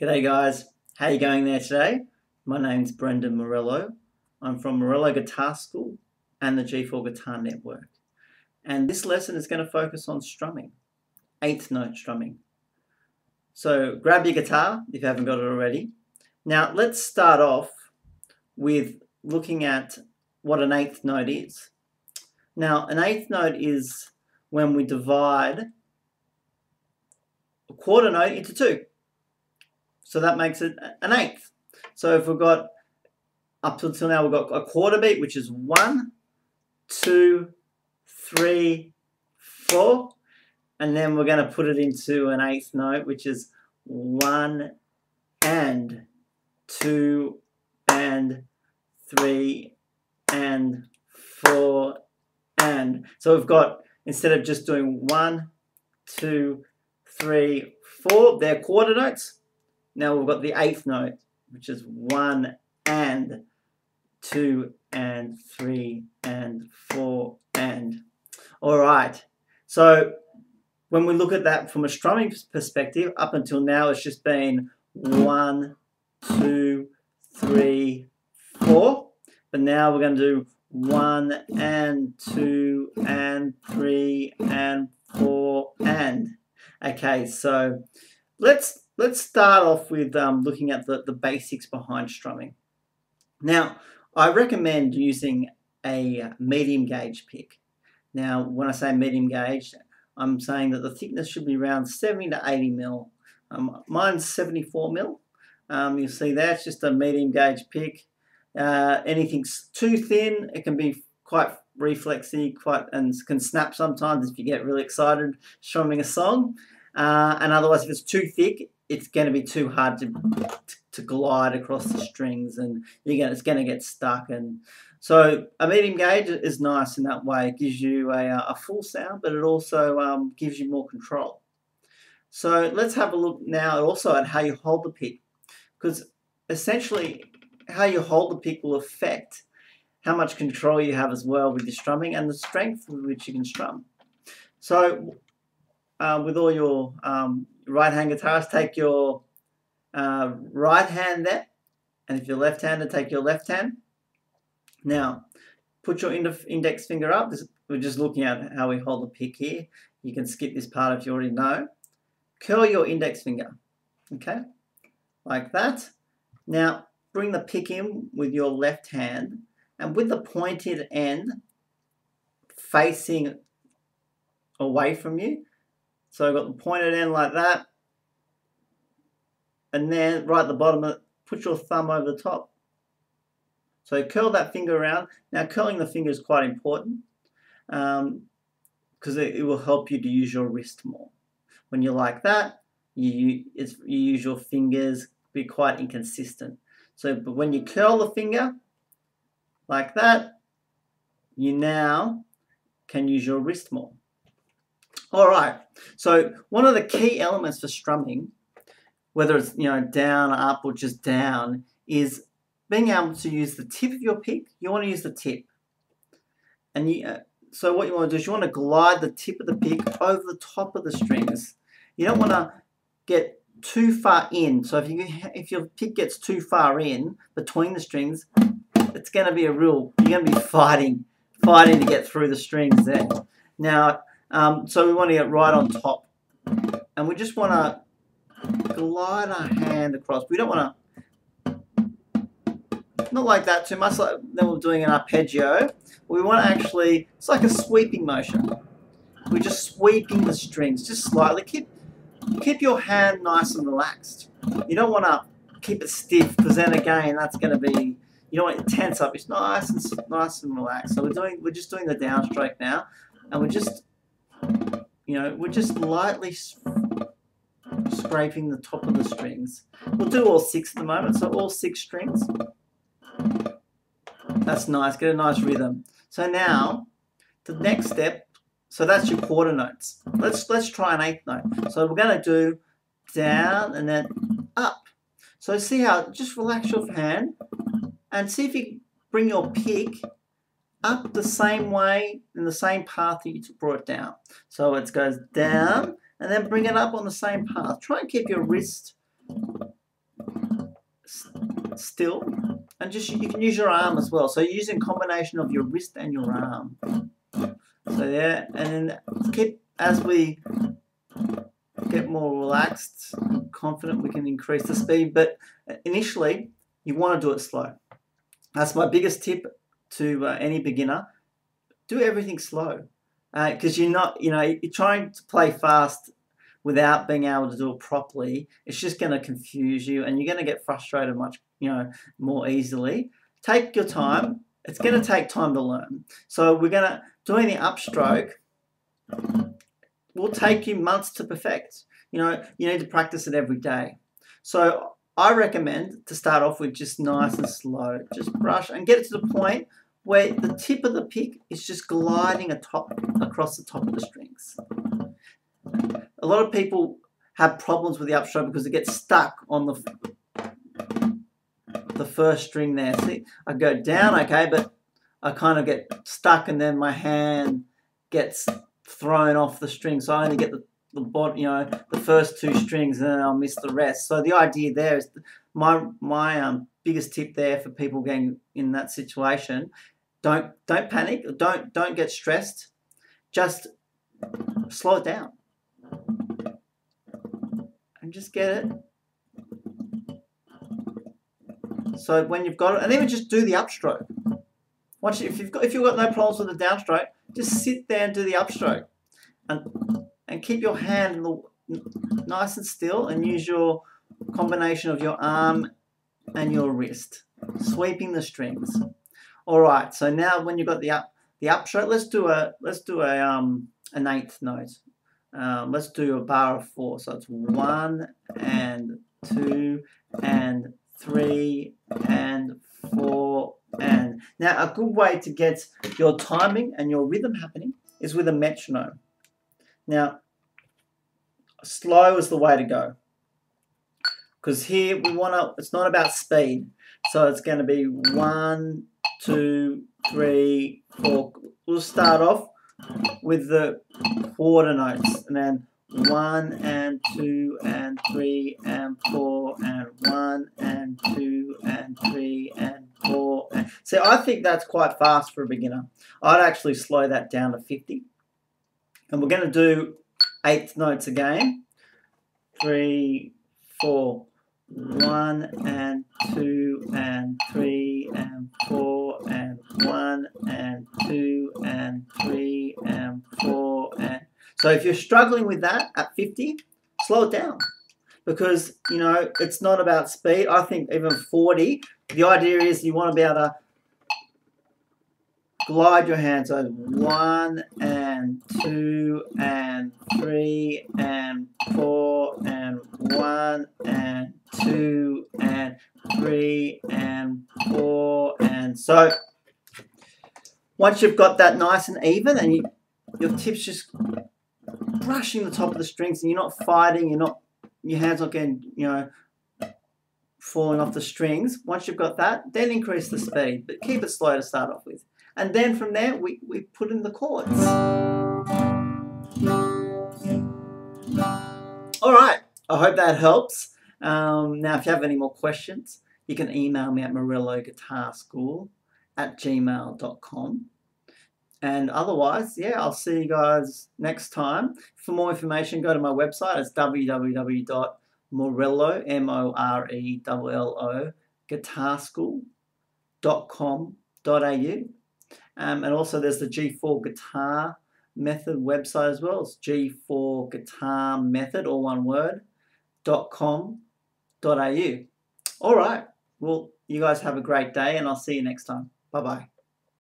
G'day guys, how you going there today? My name's Brendan Morello. I'm from Morello Guitar School and the G4 Guitar Network. And this lesson is going to focus on strumming, eighth note strumming. So grab your guitar if you haven't got it already. Now let's start off with looking at what an eighth note is. Now an eighth note is when we divide a quarter note into two. So that makes it an eighth. So if we've got, up until now, we've got a quarter beat, which is 1, 2, 3, 4. And then we're going to put it into an eighth note, which is 1 and 2 and 3 and 4 and. So we've got, instead of just doing 1, 2, 3, 4, they're quarter notes. Now we've got the eighth note, which is 1 and 2 and 3 and 4 and. All right. So when we look at that from a strumming perspective, up until now it's just been 1, 2, 3, 4. But now we're going to do 1 and 2 and 3 and 4 and. Okay, so let's start off with looking at the basics behind strumming. Now, I recommend using a medium gauge pick. Now, when I say medium gauge, I'm saying that the thickness should be around 70 to 80 mil. Mine's 74 mil. You'll see there, it's just a medium gauge pick. Anything's too thin, it can be quite reflexy, and can snap sometimes if you get really excited strumming a song. And otherwise, if it's too thick, it's going to be too hard to glide across the strings, and it's going to get stuck. And so a medium gauge is nice in that way. It gives you a full sound, but it also gives you more control. So let's have a look now also at how you hold the pick, because essentially how you hold the pick will affect how much control you have as well with your strumming and the strength with which you can strum. So with all your right-hand guitarists, take your right hand there, and if you're left-handed, take your left hand. Now, put your index finger up. We're just looking at how we hold the pick here. You can skip this part if you already know. Curl your index finger, okay, like that. Now, bring the pick in with your left hand, and with the pointed end facing away from you. So I've got the pointed end like that, and then right at the bottom of it, put your thumb over the top. So curl that finger around. Now curling the finger is quite important because it will help you to use your wrist more. When you're like that, you use your fingers, be quite inconsistent. So but when you curl the finger like that, you now can use your wrist more. All right, so one of the key elements for strumming, whether it's down, up, or just down, is being able to use the tip of your pick. You want to use the tip, and so what you want to do is you want to glide the tip of the pick over the top of the strings. You don't want to get too far in. So if your pick gets too far in between the strings, it's going to be you're going to be fighting to get through the strings there. Now. So we want to get right on top, and we just want to glide our hand across. We don't want to, not like that too much, like then we're doing an arpeggio. We want to actually, it's like a sweeping motion. We're just sweeping the strings, just slightly. Keep your hand nice and relaxed. You don't want to keep it stiff, because then again, that's going to be, you don't want it to tense up. It's nice and relaxed. So we're just doing the downstroke now, and we're just lightly scraping the top of the strings. We'll do all 6 at the moment, so all 6 strings. That's nice, get a nice rhythm. So now, the next step, so that's your quarter notes. Let's try an eighth note. So we're going to do down and then up. So see how, just relax your hand and see if you bring your pick up the same way, in the same path that you brought it down. So it goes down and then bring it up on the same path. Try and keep your wrist still, and just you can use your arm as well. So you're using a combination of your wrist and your arm. So yeah, and then keep, as we get more relaxed, confident, we can increase the speed. But initially, you want to do it slow. That's my biggest tip to any beginner. Do everything slow, because you're not, you're trying to play fast without being able to do it properly. It's just going to confuse you, and you're going to get frustrated much, more easily. Take your time. It's going to take time to learn. So we're going to doing the upstroke will take you months to perfect. You need to practice it every day. So I recommend to start off with just nice and slow. Just brush and get it to the point where the tip of the pick is just gliding across the top of the strings. A lot of people have problems with the upstroke because it gets stuck on the first string there. See, I go down, okay, but I kind of get stuck, and then my hand gets thrown off the string. So I only get the bottom, the first two strings, and then I'll miss the rest. So the idea there is my biggest tip there for people getting in that situation: don't panic, don't get stressed. Just slow it down and just get it. So when you've got it, and even just do the upstroke. Watch it. If you've got no problems with the downstroke, just sit there and do the upstroke, and keep your hand nice and still, and use your combination of your arm and your wrist, sweeping the strings. All right. So now when you've got the upstroke, let's do an eighth note. Let's do a bar of 4. So it's 1 and 2 and 3 and 4 and. Now a good way to get your timing and your rhythm happening is with a metronome. Now slow is the way to go, because here it's not about speed. So it's going to be 1, 2, 3, 4. We'll start off with the quarter notes, and then 1 and 2 and 3 and 4 and 1 and 2 and 3 and 4. So I think that's quite fast for a beginner. I'd actually slow that down to 50. And we're going to do eighth notes again. 3, 4, 1 and 2 and 3 and 4 and 1 and 2 and 3 and 4 and. So if you're struggling with that at 50, slow it down, because it's not about speed. I think even 40, the idea is you want to be able to glide your hands over 1 and 2 and 3 and 4 and 1 and 2 and 3 and 4 and. So once you've got that nice and even, and your tips just brushing the top of the strings, and you're not fighting, your hands not getting falling off the strings. Once you've got that, then increase the speed, but keep it slow to start off with. And then from there, we put in the chords. All right, I hope that helps. Now, if you have any more questions, you can email me at morilloguitarschool@gmail.com. And otherwise, yeah, I'll see you guys next time. For more information, go to my website. It's www.morello, MORELLO, guitarschool.com.au. And also there's the G4 Guitar Method website as well. It's G4 Guitar Method, all one word, .com.au. All right. Well, you guys have a great day, and I'll see you next time. Bye-bye.